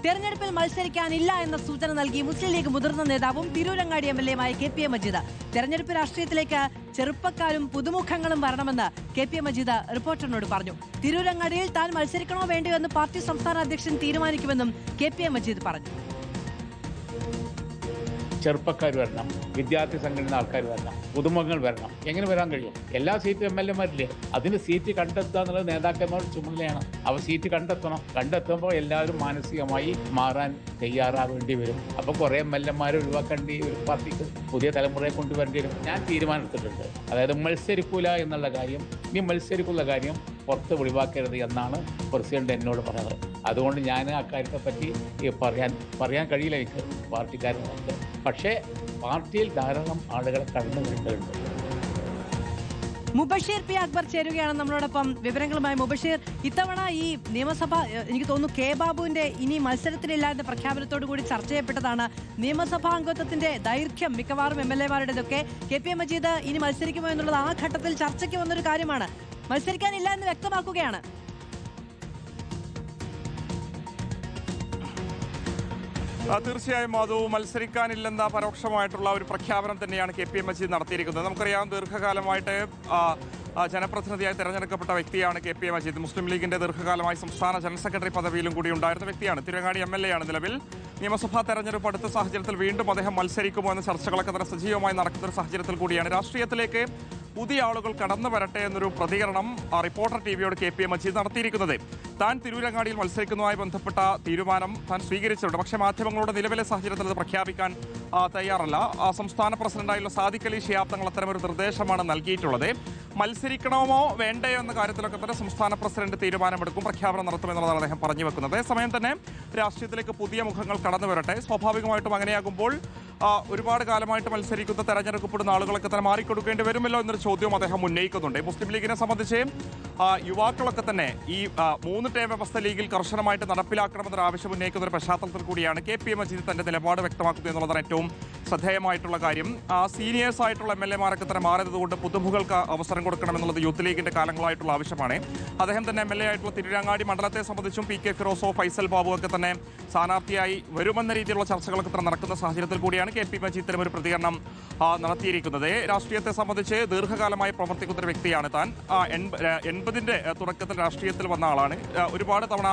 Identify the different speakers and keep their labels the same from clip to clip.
Speaker 1: തെരഞ്ഞെടുപ്പിൽ മത്സരിക്കാനില്ല എന്ന സൂചന നൽകി മുസ്ലിം ലീഗ് മുതിർന്ന നേതാവും തിരൂരങ്ങാടി MLA KPA മജീദ്. തെരഞ്ഞെടുപ്പ് രാഷ്ട്രീയത്തിലേക്ക് ചെറുപ്പക്കാരും പുതുമുഖങ്ങളും വരണമെന്ന് KPA മജീദ് റിപ്പോർട്ടറിനോട് പറഞ്ഞു. തിരൂരങ്ങാടിയിൽ താൻ മത്സരിക്കണോ വേണ്ടിയോ എന്ന് പാർട്ടി സംസ്ഥാന അധ്യക്ഷൻ തീരുമാനിക്കുമെന്നും KPA മജീദ് പറഞ്ഞു.
Speaker 2: ചെറുപ്പക്കാർ വരണം, വിദ്യാർത്ഥി സംഘടന ആൾക്കാർ വരണം, പുതുമുഖങ്ങൾ വരണം. എങ്ങനെ വരാൻ കഴിയും? എല്ലാ സീറ്റും MLA-മാരില്ലേ? അതിന് സീറ്റ് കണ്ടെത്തുക എന്നുള്ളത് നേതാക്കന്മാരുടെ ചുമതലയാണ്. അവർ സീറ്റ് കണ്ടെത്തുമ്പോൾ എല്ലാവരും മാനസികമായി മാറാൻ തയ്യാറാവേണ്ടി വരും. അപ്പോൾ കുറേ MLA-മാരെ ഒഴിവാക്കേണ്ടി ഒരു പാർട്ടിക്ക് പുതിയ തലമുറയെ കൊണ്ടുവരേണ്ടി വരും. ഞാൻ തീരുമാനമെടുത്തിട്ടുണ്ട്. അതായത് മത്സരിക്കൂല എന്നുള്ള കാര്യം, ഇനി മത്സരിക്കുള്ള കാര്യം പുറത്ത് ഒഴിവാക്കരുത് എന്നാണ് പ്രസിഡന്റ് എന്നോട് പറഞ്ഞത്. അതുകൊണ്ട് ഞാൻ അക്കാര്യത്തെ പറ്റി പറയാൻ കഴിയില്ല എനിക്ക്, പാർട്ടിക്കാരനുണ്ട്. പക്ഷേ പാർട്ടിയിൽ ധാരാളം ആളുകളെ കടന്നു വരുന്നുണ്ട്.
Speaker 1: മുബഷീർ P. അക്ബർ ചേരുകയാണ് നമ്മളോടൊപ്പം വിവരങ്ങളുമായി. മുബഷീർ, ഇത്തവണ ഈ നിയമസഭ എനിക്ക് തോന്നുന്നു കെ ബാബുവിന്റെ ഇനി മത്സരത്തിനില്ല എന്ന പ്രഖ്യാപനത്തോടു കൂടി ചർച്ച ചെയ്യപ്പെട്ടതാണ്. നിയമസഭാ അംഗത്വത്തിന്റെ ദൈർഘ്യം മിക്കവാറും MLA-മാരുടേതൊക്കെ KPA മജീദ് ഇനി മത്സരിക്കുമോ എന്നുള്ളത് ആ ഘട്ടത്തിൽ ചർച്ചയ്ക്ക് വന്നൊരു കാര്യമാണ്. മത്സരിക്കാനില്ല എന്ന് വ്യക്തമാക്കുകയാണ്.
Speaker 3: തീർച്ചയായും അത് മത്സരിക്കാനില്ലെന്ന പരോക്ഷമായിട്ടുള്ള ഒരു പ്രഖ്യാപനം തന്നെയാണ് KPA മജീദ് നടത്തിയിരിക്കുന്നത്. നമുക്കറിയാം, ദീർഘകാലമായിട്ട് ജനപ്രതിനിധിയായി തെരഞ്ഞെടുക്കപ്പെട്ട വ്യക്തിയാണ് KPA മജീദ്. മുസ്ലിം ലീഗിന്റെ ദീർഘകാലമായി സംസ്ഥാന ജനറൽ സെക്രട്ടറി പദവിയിലും കൂടി ഉണ്ടായിരുന്ന വ്യക്തിയാണ്. തിരുവങ്ങാടി MLA-ആണ് നിലവിൽ. നിയമസഭാ തെരഞ്ഞെടുപ്പ് അടുത്ത സാഹചര്യത്തിൽ വീണ്ടും അദ്ദേഹം മത്സരിക്കുമോ എന്ന ചർച്ചകളൊക്കെ തന്നെ സജീവമായി നടക്കുന്ന ഒരു സാഹചര്യത്തിൽ കൂടിയാണ് രാഷ്ട്രീയത്തിലേക്ക് പുതിയ ആളുകൾ കടന്നു വരട്ടെ എന്നൊരു പ്രതികരണം റിപ്പോർട്ടർ TVയോട് KPA മജീദ് നടത്തിയിരിക്കുന്നത്. താൻ തിരൂരങ്ങാടിയിൽ മത്സരിക്കുന്നതുമായി ബന്ധപ്പെട്ട തീരുമാനം താൻ സ്വീകരിച്ചിട്ടുണ്ട്. പക്ഷേ മാധ്യമങ്ങളുടെ നിലവിലെ സാഹചര്യത്തിൽ അത് പ്രഖ്യാപിക്കാൻ തയ്യാറല്ല. സംസ്ഥാന പ്രസിഡന്റായുള്ള സാദിഖ് അലി ശിഹാബ് തങ്ങൾ അത്തരമൊരു നിർദ്ദേശമാണ് നൽകിയിട്ടുള്ളത്. മത്സരിക്കണമോ വേണ്ടയോ എന്ന കാര്യത്തിലൊക്കെ തന്നെ സംസ്ഥാന പ്രസിഡന്റ് തീരുമാനമെടുക്കും, പ്രഖ്യാപനം നടത്തുമെന്നുള്ളതാണ് അദ്ദേഹം പറഞ്ഞു വെക്കുന്നത്. അതേസമയം തന്നെ രാഷ്ട്രീയത്തിലേക്ക് പുതിയ മുഖങ്ങൾ കടന്നു വരട്ടെ. സ്വാഭാവികമായിട്ടും അങ്ങനെയാകുമ്പോൾ ഒരുപാട് കാലമായിട്ട് മത്സരിക്കുന്ന തെരഞ്ഞെടുക്കപ്പെടുന്ന ആളുകളൊക്കെ തന്നെ മാറിക്കൊടുക്കേണ്ടി വരുമല്ലോ എന്നൊരു ചോദ്യവും അദ്ദേഹം ഉന്നയിക്കുന്നുണ്ട്. മുസ്ലിം ലീഗിനെ സംബന്ധിച്ച് യുവാക്കളൊക്കെ തന്നെ ഈ 3 ടേം വ്യവസ്ഥ ലീഗിൽ കർശനമായിട്ട് നടപ്പിലാക്കണമെന്നൊരു ആവശ്യം ഉന്നയിക്കുന്ന ഒരു പശ്ചാത്തലത്തിൽ കൂടിയാണ് KPA മജീദ് തന്റെ നിലപാട് വ്യക്തമാക്കുന്നത് എന്നുള്ളതാണ് ഏറ്റവും ശ്രദ്ധേയമായിട്ടുള്ള കാര്യം. സീനിയേഴ്സ് ആയിട്ടുള്ള MLA-മാരൊക്കെ തന്നെ മാറിയതുകൊണ്ട് പുതുമുഖങ്ങൾക്ക് അവസരം കൊടുക്കണമെന്നുള്ളത് യൂത്ത് ലീഗിന്റെ കാലങ്ങളായിട്ടുള്ള ആവശ്യമാണ്. അദ്ദേഹം തന്നെ MLA ആയിട്ടുള്ള തിരുവങ്ങാടി മണ്ഡലത്തെ സംബന്ധിച്ചും PK ഫിറോസോ, ഫൈസൽ ബാബു ഒക്കെ തന്നെ സ്ഥാനാർത്ഥിയായി വരുമെന്ന രീതിയിലുള്ള ചർച്ചകളൊക്കെ തന്നെ നടക്കുന്ന സാഹചര്യത്തിൽ കൂടിയാണ് KPA മജീദ് ഇത്തരം ഒരു പ്രതികരണം നടത്തിയിരിക്കുന്നത്. രാഷ്ട്രീയത്തെ സംബന്ധിച്ച് ദീർഘകാലമായി പ്രവർത്തിക്കുന്ന ഒരു വ്യക്തിയാണ് താൻ. 80-ന്റെ തുടക്കത്തിൽ രാഷ്ട്രീയത്തിൽ വന്ന ആളാണ്. ഒരുപാട് തവണ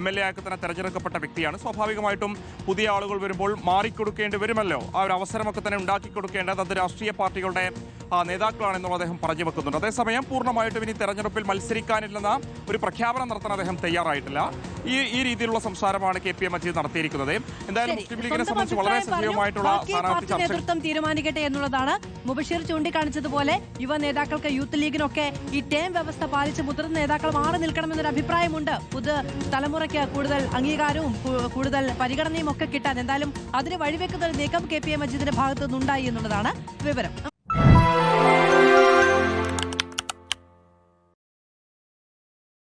Speaker 3: MLA ആക്കി തന്നെ തെരഞ്ഞെടുക്കപ്പെട്ട വ്യക്തിയാണ്. സ്വാഭാവികമായിട്ടും പുതിയ ആളുകൾ വരുമ്പോൾ മാറിക്കൊടുക്കേണ്ടി വരുമല്ലോ. ആ ഒരു അവസരമൊക്കെ തന്നെ ഉണ്ടാക്കി കൊടുക്കേണ്ടത് അത് രാഷ്ട്രീയ പാർട്ടികളുടെ നേതാക്കളാണെന്നുള്ള അദ്ദേഹം പറഞ്ഞു വെക്കുന്നുണ്ട്. അതേസമയം പൂർണ്ണമായിട്ടും ഇനി തെരഞ്ഞെടുപ്പിൽ മത്സരിക്കാനില്ലെന്ന ഒരു പ്രഖ്യാപനം നടത്താൻ അദ്ദേഹം തയ്യാറായിട്ടില്ല. ഈ രീതിയിലുള്ള സംസാരമാണ് KPA മജീദ് നടത്തിയിരിക്കുന്നത്. എന്തായാലും മുസ്ലിം ലീഗിനെ സംബന്ധിച്ച് വളരെ സജീവമായിട്ടുള്ള
Speaker 1: നേതൃത്വം തീരുമാനിക്കട്ടെ എന്നുള്ളതാണ്. മുബഷീർ ചൂണ്ടിക്കാണിച്ചതുപോലെ യുവ നേതാക്കൾക്ക്, യൂത്ത് ലീഗിനൊക്കെ ഈ ടേം വ്യവസ്ഥ പാലിച്ച് മുതിർന്ന നേതാക്കൾ മാറി നിൽക്കണമെന്നൊരു അഭിപ്രായമുണ്ട്. പുതിയ തലമുറയ്ക്ക് കൂടുതൽ അംഗീകാരവും കൂടുതൽ പരിഗണനയും ഒക്കെ കിട്ടാൻ എന്തായാലും അതിന് വഴിവെക്കുന്ന ഒരു നീക്കം KPA മജീദിന്റെ ഭാഗത്തു നിന്നുണ്ടായി എന്നുള്ളതാണ് വിവരം.